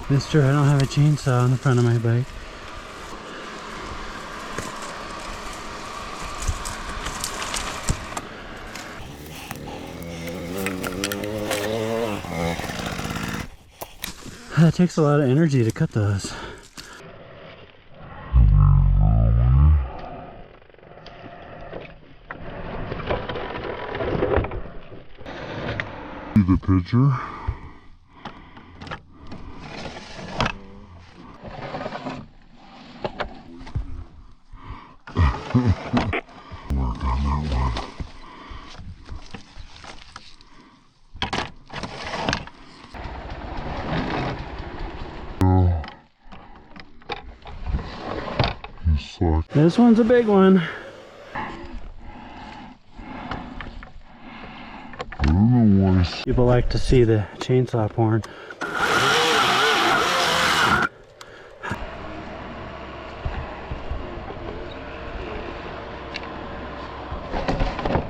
Mister, I don't have a chainsaw on the front of my bike. It takes a lot of energy to cut those. See the picture? Work on that one. This one's a big one. I don't know why. People like to see the chainsaw porn.